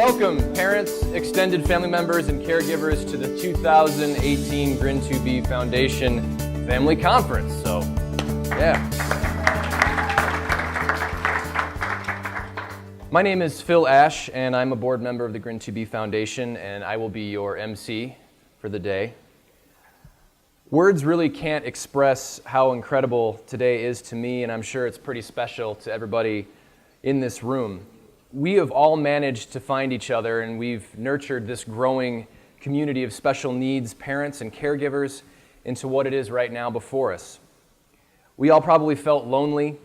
Welcome, parents, extended family members, and caregivers to the 2018 GRIN2B Foundation Family Conference. So, yeah. My name is Phil Ash, and I'm a board member of the GRIN2B Foundation, and I will be your MC for the day. Words really can't express how incredible today is to me, and I'm sure it's pretty special to everybody in this room. We have all managed to find each other, and we've nurtured this growing community of special needs parents and caregivers into what it is right now before us. We all probably felt lonely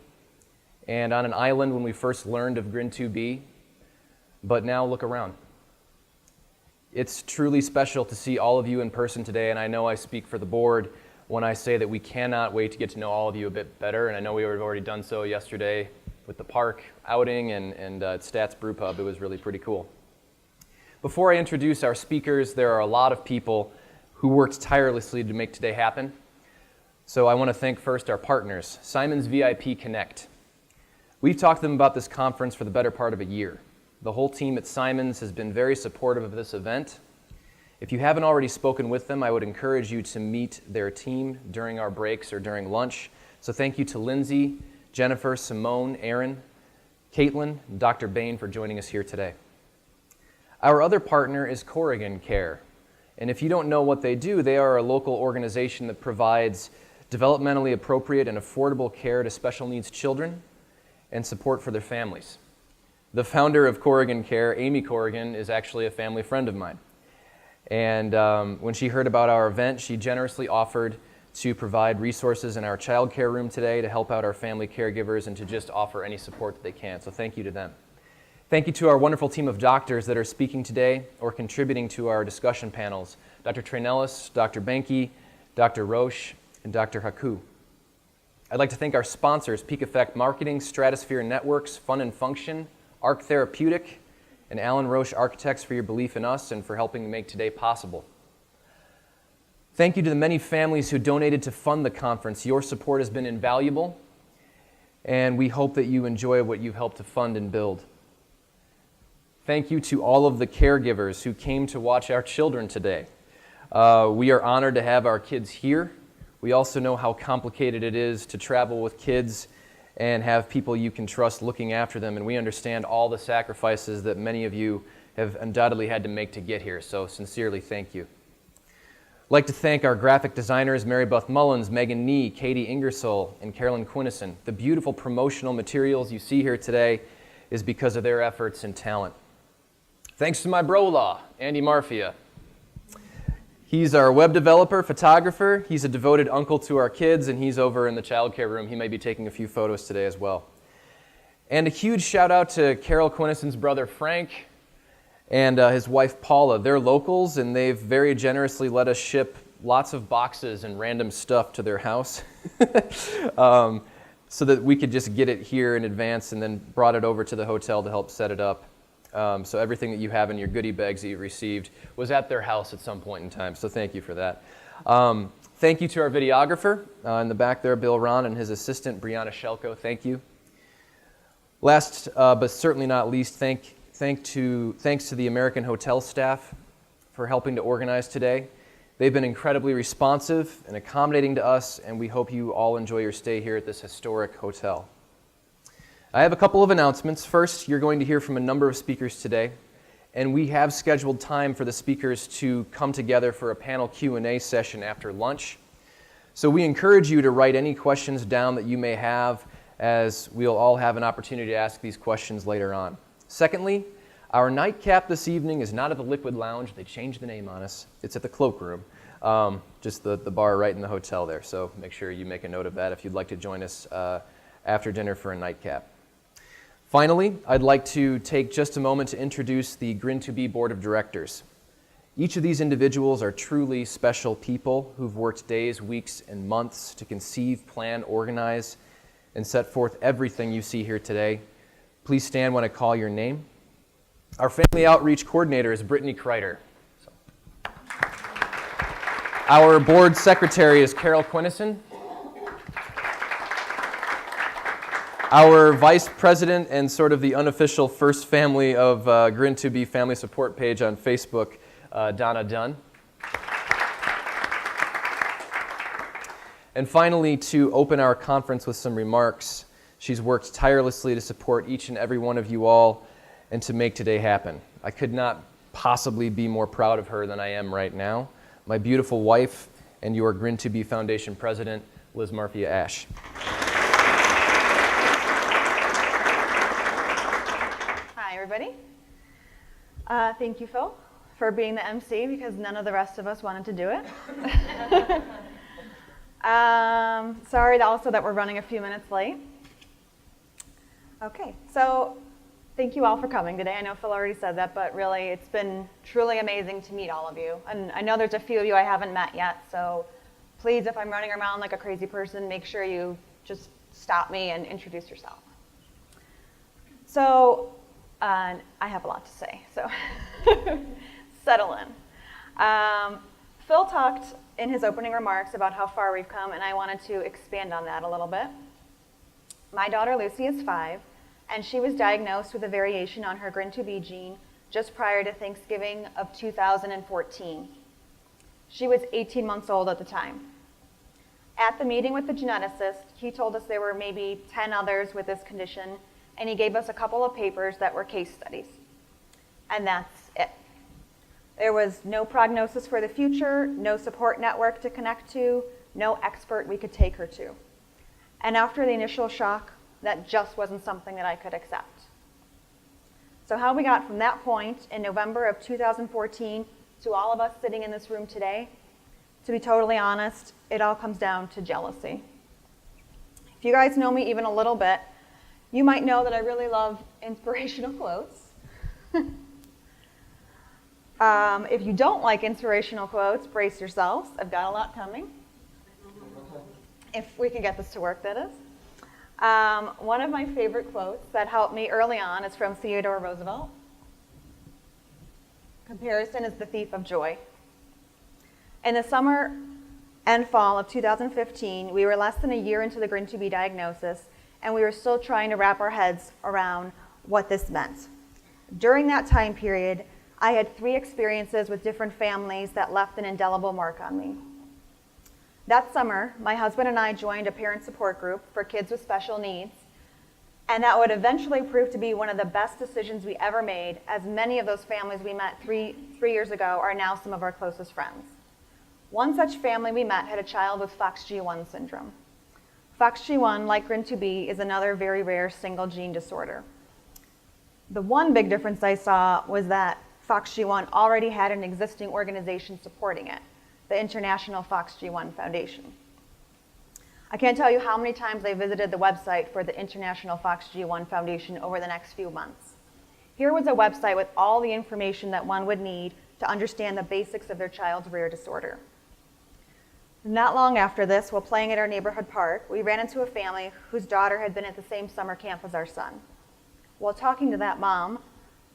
and on an island when we first learned of GRIN2B, but now look around. It's truly special to see all of you in person today, and I know I speak for the board when I say that we cannot wait to get to know all of you a bit better, and I know we have already done so yesterday with the park outing and Stats Brew Pub. It was really pretty cool. Before I introduce our speakers, there are a lot of people who worked tirelessly to make today happen. So I want to thank first our partners, Simon's VIP Connect. We've talked to them about this conference for the better part of a year. The whole team at Simon's has been very supportive of this event. If you haven't already spoken with them, I would encourage you to meet their team during our breaks or during lunch. So thank you to Lindsay, Jennifer, Simone, Aaron, Caitlin, and Dr. Bain for joining us here today. Our other partner is Corrigan Care. And if you don't know what they do, they are a local organization that provides developmentally appropriate and affordable care to special needs children and support for their families. The founder of Corrigan Care, Amy Corrigan, is actually a family friend of mine. And when she heard about our event, she generously offered to provide resources in our child care room today to help out our family caregivers and to just offer any support that they can. So thank you to them. Thank you to our wonderful team of doctors that are speaking today or contributing to our discussion panels. Dr. Trainellis, Dr. Benke, Dr. Roche, and Dr. Haku. I'd like to thank our sponsors, Peak Effect Marketing, Stratosphere Networks, Fun and Function, Arc Therapeutic, and Alan Roche Architects for your belief in us and for helping make today possible. Thank you to the many families who donated to fund the conference. Your support has been invaluable, and we hope that you enjoy what you've helped to fund and build. Thank you to all of the caregivers who came to watch our children today. We are honored to have our kids here. We also know how complicated it is to travel with kids and have people you can trust looking after them, and we understand all the sacrifices that many of you have undoubtedly had to make to get here, so sincerely thank you. I'd like to thank our graphic designers, Mary Beth Mullins, Megan Nee, Katie Ingersoll, and Carolyn Quinnison. The beautiful promotional materials you see here today is because of their efforts and talent. Thanks to my bro-law, Andy Marfia. He's our web developer, photographer. He's a devoted uncle to our kids, and he's over in the child care room. He may be taking a few photos today as well. And a huge shout out to Carol Quinnison's brother, Frank, and his wife, Paula. They're locals, and they've very generously let us ship lots of boxes and random stuff to their house so that we could just get it here in advance and then brought it over to the hotel to help set it up. So everything that you have in your goodie bags that you received was at their house at some point in time, so thank you for that. Thank you to our videographer in the back there, Bill Ron, and his assistant, Brianna Shelko. Thank you. Last but certainly not least, thanks to the American Hotel staff for helping to organize today. They've been incredibly responsive and accommodating to us, and we hope you all enjoy your stay here at this historic hotel. I have a couple of announcements. First, you're going to hear from a number of speakers today, and we have scheduled time for the speakers to come together for a panel Q&A session after lunch. So we encourage you to write any questions down that you may have, as we'll all have an opportunity to ask these questions later on. Secondly, our nightcap this evening is not at the Liquid Lounge. They changed the name on us. It's at the Cloakroom, just the bar right in the hotel there. So make sure you make a note of that if you'd like to join us after dinner for a nightcap. Finally, I'd like to take just a moment to introduce the GRIN2B Board of Directors. Each of these individuals are truly special people who've worked days, weeks, and months to conceive, plan, organize, and set forth everything you see here today. Please stand when I call your name. Our Family Outreach Coordinator is Brittany Kreiter. Our Board Secretary is Carol Quinnison. our vice president and sort of the unofficial first family of GRIN2B family support page on Facebook, Donna Dunn. And finally, to open our conference with some remarks, she's worked tirelessly to support each and every one of you all and to make today happen. I could not possibly be more proud of her than I am right now. My beautiful wife and your GRIN2B Foundation president, Liz Marfia Ash. Hi, everybody. Thank you, Phil, for being the MC because none of the rest of us wanted to do it. Sorry also that we're running a few minutes late. Okay, so thank you all for coming today. I know Phil already said that, but really it's been truly amazing to meet all of you. And I know there's a few of you I haven't met yet, so please, if I'm running around like a crazy person, make sure you just stop me and introduce yourself. So, I have a lot to say, so settle in. Phil talked in his opening remarks about how far we've come, and I wanted to expand on that a little bit. My daughter Lucy is 5, and she was diagnosed with a variation on her GRIN2B gene just prior to Thanksgiving of 2014. She was 18 months old at the time. At the meeting with the geneticist, he told us there were maybe 10 others with this condition, and he gave us a couple of papers that were case studies. And that's it. There was no prognosis for the future, no support network to connect to, no expert we could take her to. And after the initial shock, that just wasn't something that I could accept. So how we got from that point in November of 2014 to all of us sitting in this room today, to be totally honest, it all comes down to jealousy. If you guys know me even a little bit, you might know that I really love inspirational quotes. If you don't like inspirational quotes, brace yourselves. I've got a lot coming. If we can get this to work, that is. One of my favorite quotes that helped me early on is from Theodore Roosevelt. Comparison is the thief of joy. In the summer and fall of 2015, we were less than a year into the GRIN2B diagnosis, and we were still trying to wrap our heads around what this meant. During that time period, I had 3 experiences with different families that left an indelible mark on me. That summer, my husband and I joined a parent support group for kids with special needs, and that would eventually prove to be one of the best decisions we ever made, as many of those families we met three years ago are now some of our closest friends. One such family we met had a child with FOXG1 syndrome. FOXG1, like GRIN2B, is another very rare single gene disorder. The one big difference I saw was that FOXG1 already had an existing organization supporting it, the International FOXG1 Foundation. I can't tell you how many times I visited the website for the International FOXG1 Foundation over the next few months. Here was a website with all the information that one would need to understand the basics of their child's rare disorder. Not long after this, while playing at our neighborhood park, we ran into a family whose daughter had been at the same summer camp as our son. While talking to that mom,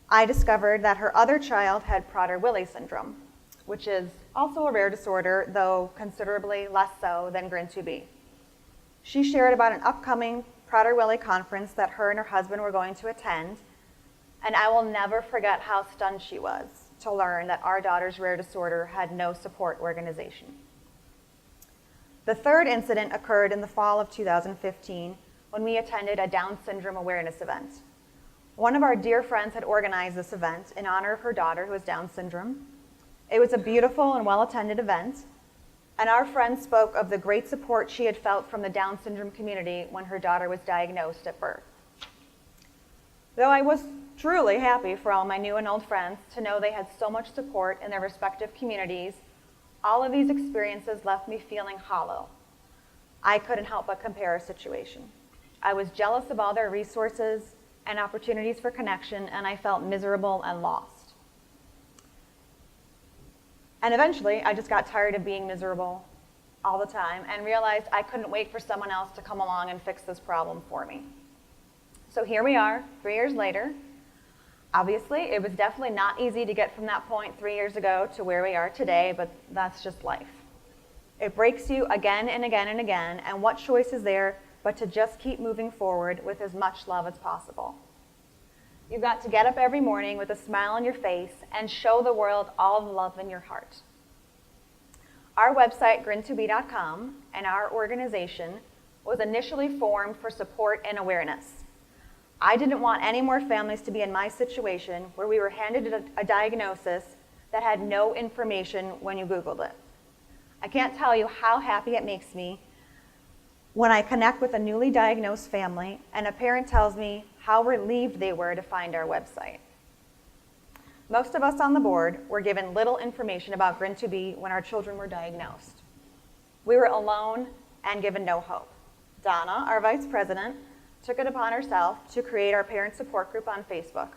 I discovered that her other child had Prader-Willi syndrome, which is also a rare disorder, though considerably less so than GRIN2B. She shared about an upcoming Prader-Willi conference that her and her husband were going to attend, and I will never forget how stunned she was to learn that our daughter's rare disorder had no support organization. The third incident occurred in the fall of 2015 when we attended a Down syndrome awareness event. One of our dear friends had organized this event in honor of her daughter who has Down syndrome. It was a beautiful and well-attended event, and our friend spoke of the great support she had felt from the Down syndrome community when her daughter was diagnosed at birth. Though I was truly happy for all my new and old friends to know they had so much support in their respective communities, all of these experiences left me feeling hollow. I couldn't help but compare our situation. I was jealous of all their resources and opportunities for connection, and I felt miserable and lost. And eventually, I just got tired of being miserable all the time and realized I couldn't wait for someone else to come along and fix this problem for me. So here we are, 3 years later. Obviously, it was definitely not easy to get from that point 3 years ago to where we are today, but that's just life. It breaks you again and again and again, and what choice is there but to just keep moving forward with as much love as possible. You've got to get up every morning with a smile on your face and show the world all the love in your heart. Our website, GRIN2B.com, and our organization was initially formed for support and awareness. I didn't want any more families to be in my situation where we were handed a diagnosis that had no information when you Googled it. I can't tell you how happy it makes me when I connect with a newly diagnosed family and a parent tells me how relieved they were to find our website. Most of us on the board were given little information about GRIN2B when our children were diagnosed. We were alone and given no hope. Donna, our vice president, took it upon herself to create our parent support group on Facebook.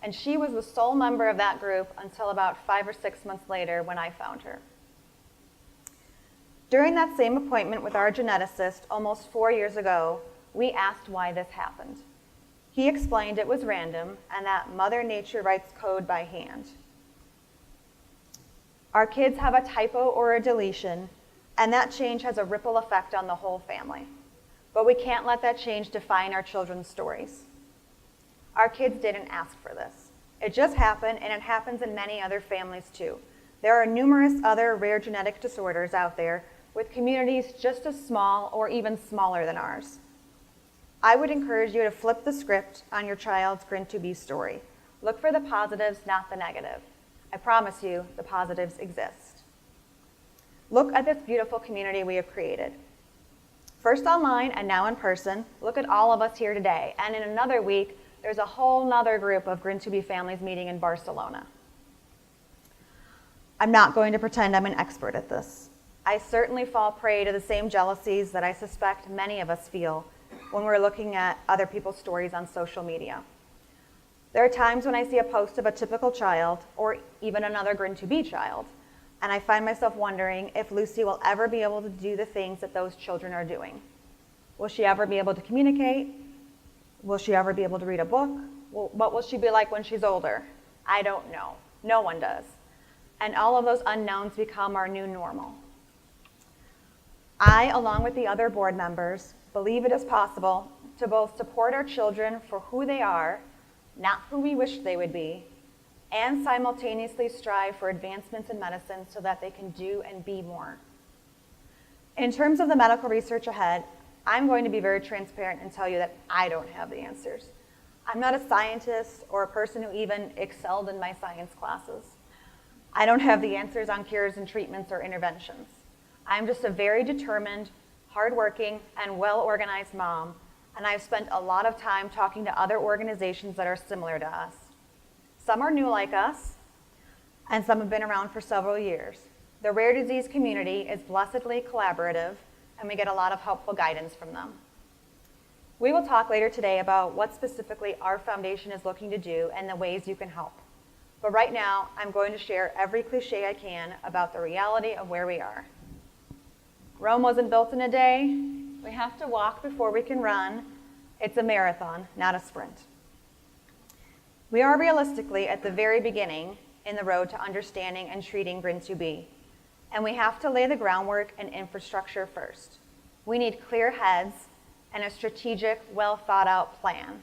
And she was the sole member of that group until about 5 or 6 months later when I found her. During that same appointment with our geneticist almost 4 years ago, we asked why this happened. He explained it was random and that Mother Nature writes code by hand. Our kids have a typo or a deletion, and that change has a ripple effect on the whole family. But we can't let that change define our children's stories. Our kids didn't ask for this. It just happened, and it happens in many other families too. There are numerous other rare genetic disorders out there with communities just as small or even smaller than ours. I would encourage you to flip the script on your child's GRIN2B story. Look for the positives, not the negative. I promise you, the positives exist. Look at this beautiful community we have created. First online and now in person, look at all of us here today. And in another week, there's a whole nother group of GRIN2B families meeting in Barcelona. I'm not going to pretend I'm an expert at this. I certainly fall prey to the same jealousies that I suspect many of us feel when we're looking at other people's stories on social media. There are times when I see a post of a typical child, or even another GRIN2B child, and I find myself wondering if Lucy will ever be able to do the things that those children are doing. Will she ever be able to communicate? Will she ever be able to read a book? What will she be like when she's older? I don't know. No one does. And all of those unknowns become our new normal. I, along with the other board members, believe it is possible to both support our children for who they are, not who we wish they would be, and simultaneously strive for advancements in medicine so that they can do and be more. In terms of the medical research ahead, I'm going to be very transparent and tell you that I don't have the answers. I'm not a scientist or a person who even excelled in my science classes. I don't have the answers on cures and treatments or interventions. I'm just a very determined, hardworking, and well-organized mom, and I've spent a lot of time talking to other organizations that are similar to us. Some are new like us, and some have been around for several years. The rare disease community is blessedly collaborative, and we get a lot of helpful guidance from them. We will talk later today about what specifically our foundation is looking to do and the ways you can help. But right now, I'm going to share every cliche I can about the reality of where we are. Rome wasn't built in a day. We have to walk before we can run. It's a marathon, not a sprint. We are realistically at the very beginning in the road to understanding and treating GRIN2B, and we have to lay the groundwork and infrastructure first. We need clear heads and a strategic, well-thought-out plan.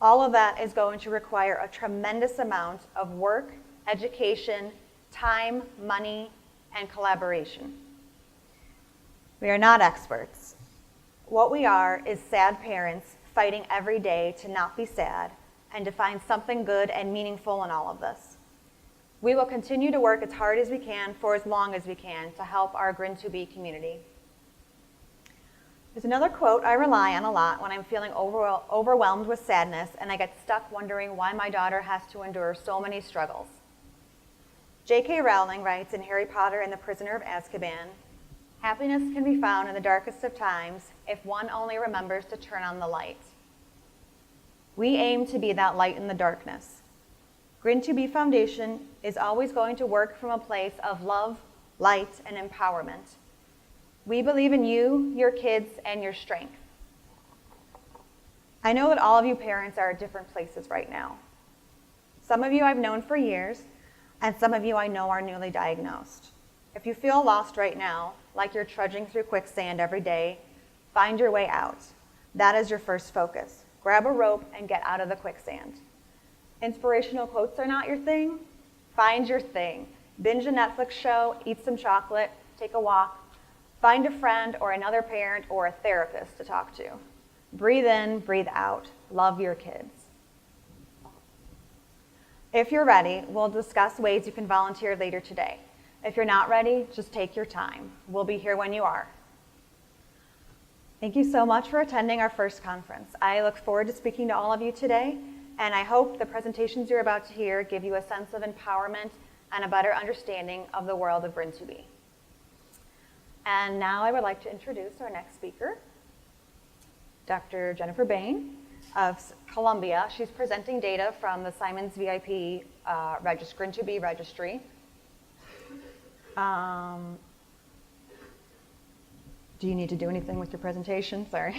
All of that is going to require a tremendous amount of work, education, time, money, and collaboration. We are not experts. What we are is sad parents fighting every day to not be sad and to find something good and meaningful in all of this. We will continue to work as hard as we can for as long as we can to help our GRIN2B community. There's another quote I rely on a lot when I'm feeling overwhelmed with sadness and I get stuck wondering why my daughter has to endure so many struggles. J.K. Rowling writes in Harry Potter and the Prisoner of Azkaban, "Happiness can be found in the darkest of times if one only remembers to turn on the light." We aim to be that light in the darkness. GRIN2B Foundation is always going to work from a place of love, light, and empowerment. We believe in you, your kids, and your strength. I know that all of you parents are at different places right now. Some of you I've known for years, and some of you I know are newly diagnosed. If you feel lost right now, like you're trudging through quicksand every day, Find your way out. That is your first focus. Grab a rope and get out of the quicksand. Inspirational quotes are not your thing? Find your thing. Binge a Netflix show, eat some chocolate, take a walk. Find a friend or another parent or a therapist to talk to. Breathe in, breathe out. Love your kids. If you're ready, we'll discuss ways you can volunteer later today. If you're not ready, just take your time. We'll be here when you are. Thank you so much for attending our first conference. I look forward to speaking to all of you today, and I hope the presentations you're about to hear give you a sense of empowerment and a better understanding of the world of GRIN2B. And now I would like to introduce our next speaker, Dr. Jennifer Bain of Columbia. She's presenting data from the Simons VIP GRIN2B registry. Do you need to do anything with your presentation? Sorry.